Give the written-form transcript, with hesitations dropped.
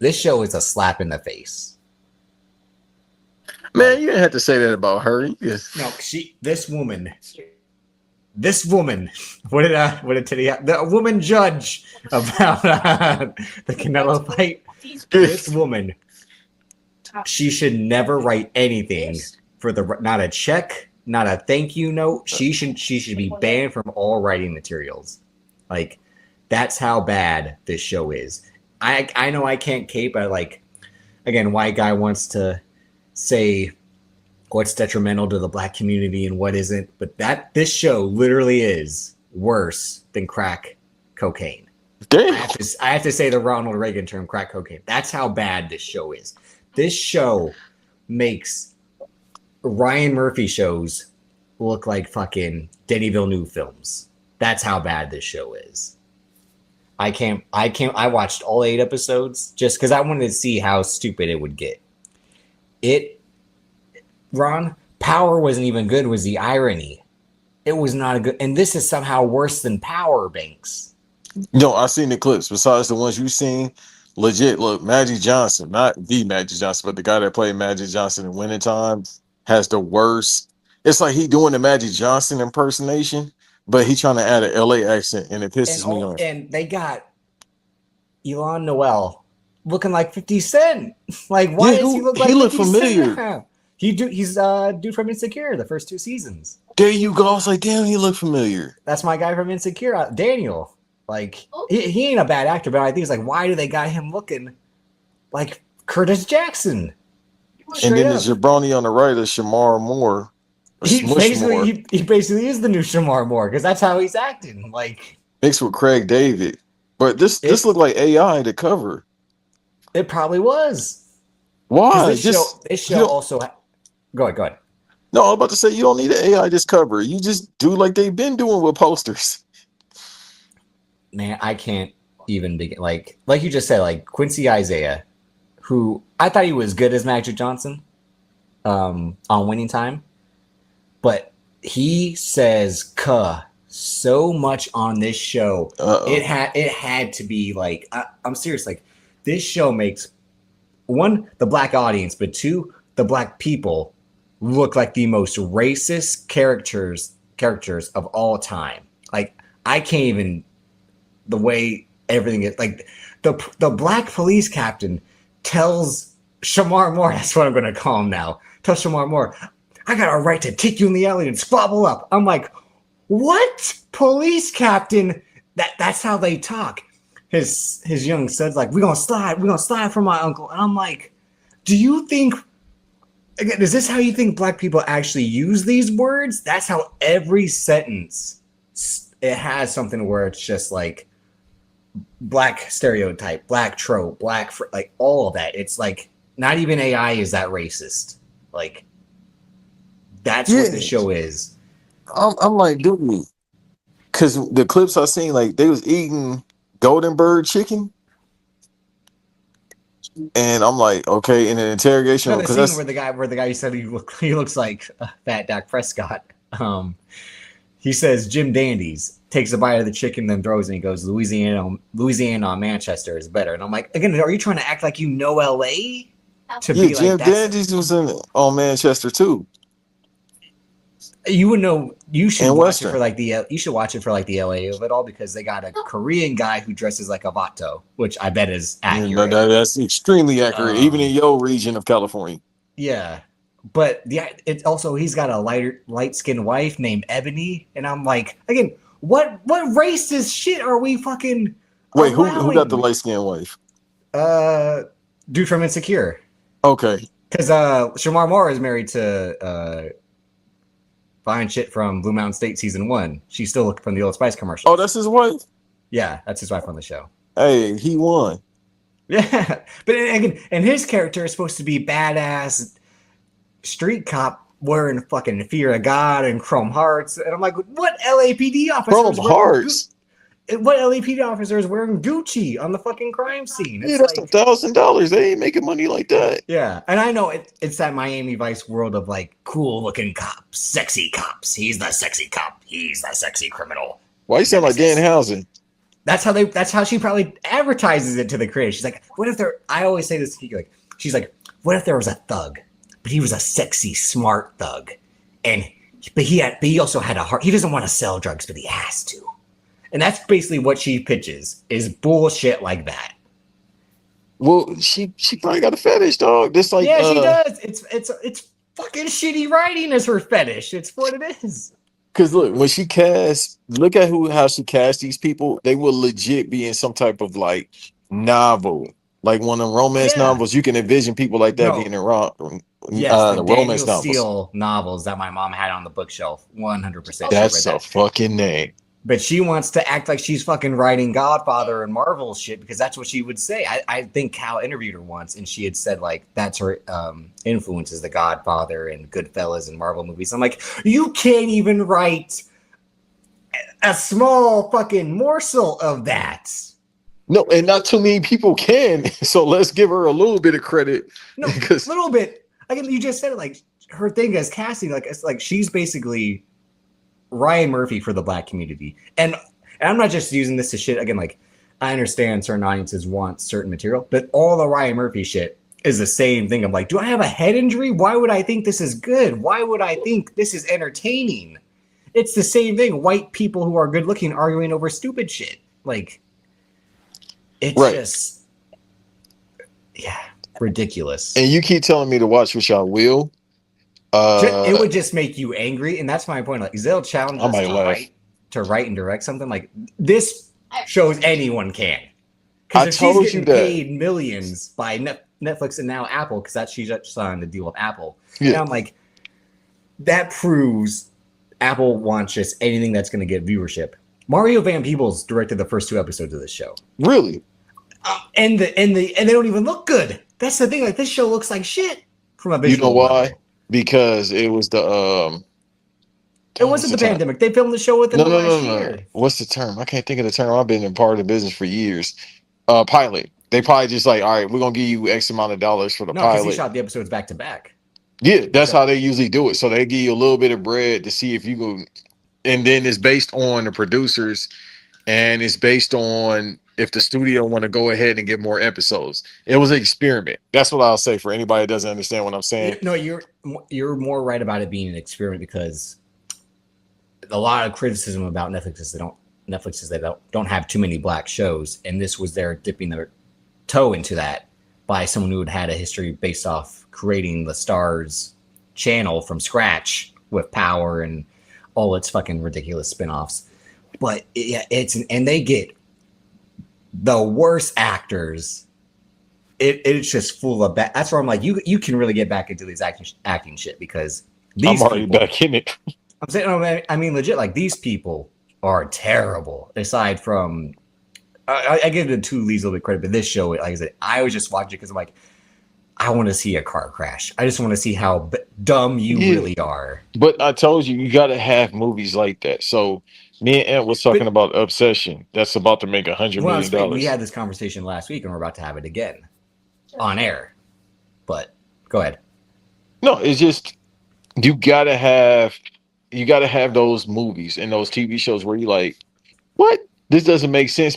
This show is a slap in the face. Man, you didn't have to say that about her. No, this woman. What did Teddy? The woman judge about the Canelo fight. This woman, she should never write anything for not a check, not a thank you note. She should be banned from all writing materials. Like, that's how bad this show is. I know I can't cape, but like, again, white guy wants to say what's detrimental to the black community and what isn't, but this show literally is worse than crack cocaine. Damn. I have to say the Ronald Reagan term, crack cocaine. That's how bad this show is. This show makes Ryan Murphy shows look like fucking Denis Villeneuve films. That's how bad this show is. I watched all 8 episodes just because I wanted to see how stupid it would get. Ron, Power wasn't even good, was the irony. It was not a good, and this is somehow worse than Power, Banks. No, I've seen the clips. Besides the ones you've seen, legit, look, Magic Johnson, not the Magic Johnson, but the guy that played Magic Johnson in Winning Time has the worst. It's like he doing the Magic Johnson impersonation, but he trying to add an LA accent, and it pisses me off. And they got Elon Noel looking like 50 Cent. Like, why does he look like 50 look familiar? Cent? He's dude from Insecure, the first 2 seasons. There you go. I was like, damn, he look familiar. That's my guy from Insecure, Daniel. Like, he ain't a bad actor, but I think it's like, why do they got him looking like Curtis Jackson? And then the jabroni on the right is Shamar Moore. He basically is the new Shamar Moore because that's how he's acting. Like, mixed with Craig David. But this looked like AI to cover. It probably was. Why? This show also. Go ahead. No, I was about to say you don't need an AI to cover. You just do like they've been doing with posters. Man, I can't even begin. Like you just said, like Quincy Isaiah, who I thought he was good as Magic Johnson, on Winning Time, but he says "cuh" so much on this show. It had to be like I'm serious. Like, this show makes, 1, the black audience, but 2, the black people look like the most racist characters of all time. Like, I can't even, the way everything is, like the black police captain tells Shamar Moore, that's what I'm going to call him now, tells Shamar Moore, I got a right to take you in the alley and squabble up. I'm like, what? Police captain? That's how they talk. His young son's like, we're gonna slide for my uncle. And I'm like, do you think, again, is this how you think black people actually use these words? That's how every sentence, it has something where it's just like black stereotype, black trope, like all of that. It's like, not even AI is that racist. Like, that's what the show is. I'm like, dude, because the clips I seen, like, they was eating Golden Bird chicken, and I'm like, okay, in an interrogation, because that's where the guy said he looks like fat Dak Prescott. He says Jim Dandy's, takes a bite of the chicken, then throws it, and he goes, Louisiana on Manchester is better. And I'm like, again, are you trying to act like you know LA? Jim Dandy's was on Manchester too. You would know. You should watch it for like you should watch it for like the LA of it all, because they got a Korean guy who dresses like a vato, which I bet is accurate. That's extremely accurate, even in your region of California. Yeah, but it's also, he's got a light skinned wife named Ebony, and I'm like, again, what racist shit are we fucking? Wait, who got the light skinned wife? Dude from Insecure. Okay, because Shamar Moore is married to fine shit from Blue Mountain State season 1. She's still looking from the Old Spice commercial. Oh, that's his wife? Yeah, that's his wife on the show. Hey, he won. Yeah, but again, and his character is supposed to be badass street cop wearing fucking Fear of God and chrome hearts, and I'm like, what LAPD officer? Chrome hearts. What LAPD officer is wearing Gucci on the fucking crime scene? It's that's like $1,000. They ain't making money like that. Yeah, and I know it's that Miami Vice world of like cool looking cops, sexy cops. He's the sexy cop. He's the sexy criminal. Why you sound like Dan Housen? That's how she probably advertises it to the creators. She's like, what if there? I always say this. Like, she's like, what if there was a thug, but he was a sexy, smart thug, and but he also had a heart. He doesn't want to sell drugs, but he has to. And that's basically what she pitches is bullshit like that. Well, she probably got a fetish, dog. This like Yeah, she does. It's fucking shitty writing as her fetish. It's what it is. Because look, when she cast, look at how she cast these people. They will legit be in some type of like novel, like one of the romance Yeah. novels. You can envision people like that being No. in Yes, the the romance Daniel novels. Steele novels that my mom had on the bookshelf. 100%. She read That's a that. fucking name. But she wants to act like she's fucking writing Godfather and Marvel shit because that's what she would say. I think Cal interviewed her once and she had said like that's her influences, The Godfather and Goodfellas and Marvel movies. I'm like, you can't even write a small fucking morsel of that. No, and not too many people can. So let's give her a little bit of credit. No, a Because little bit. Again, you just said it like her thing as casting, like it's like she's basically Ryan Murphy for the black community. And I'm not just using this to shit again, like I understand certain audiences want certain material, but all the Ryan Murphy shit is the same thing. I'm like, do I have a head injury? Why would I think this is good? Why would I think this is entertaining? It's the same thing. White people who are good looking arguing over stupid shit. Like it's right. just ridiculous. And you keep telling me to watch, which I will. It would just make you angry, and that's my point. Like they'll challenge I us might laugh. to write and direct something like this shows anyone can. I Because if she's told you getting that. paid millions by Netflix and now Apple, because that's she's just signed the deal with Apple. Yeah. And I'm like, that proves Apple wants just anything that's going to get viewership. Mario Van Peebles directed the first 2 episodes of this show. Really? And they don't even look good. That's the thing. Like this show looks like shit from a visual. You know why? level. Because it was the It wasn't the pandemic. They filmed the show within the last year. What's the term? I can't think of the term. I've been in part of the business for years. Pilot. They probably just like, all right, we're gonna give you X amount of dollars for the No, because pilot. he shot the episodes back to back. Yeah, that's how they usually do it. So they give you a little bit of bread to see if you go, and then it's based on the producers, and it's based on if the studio want to go ahead and get more episodes. It was an experiment. That's what I'll say for anybody that doesn't understand what I'm saying. No, you're more right about it being an experiment because a lot of criticism about Netflix is they don't have too many black shows, and this was their dipping their toe into that by someone who had a history based off creating the Starz channel from scratch with Power and all its fucking ridiculous spinoffs. But and they get the worst actors. It's just full of that's where I'm like, you can really get back into these acting shit because I'm already back in it. I'm saying, I mean, legit, like these people are terrible. Aside from, I give the 2 leads a little bit credit, but this show, like I said, I was just watching it because I'm like, I want to see a car crash. I just want to see how dumb you really are. But I told you, you got to have movies like that. So me and Ant was talking about Obsession. That's about to make $100 million. We had this conversation last week, and we're about to have it again on air. But go ahead. No, it's just you got to have those movies and those TV shows where you like, what? This doesn't make sense.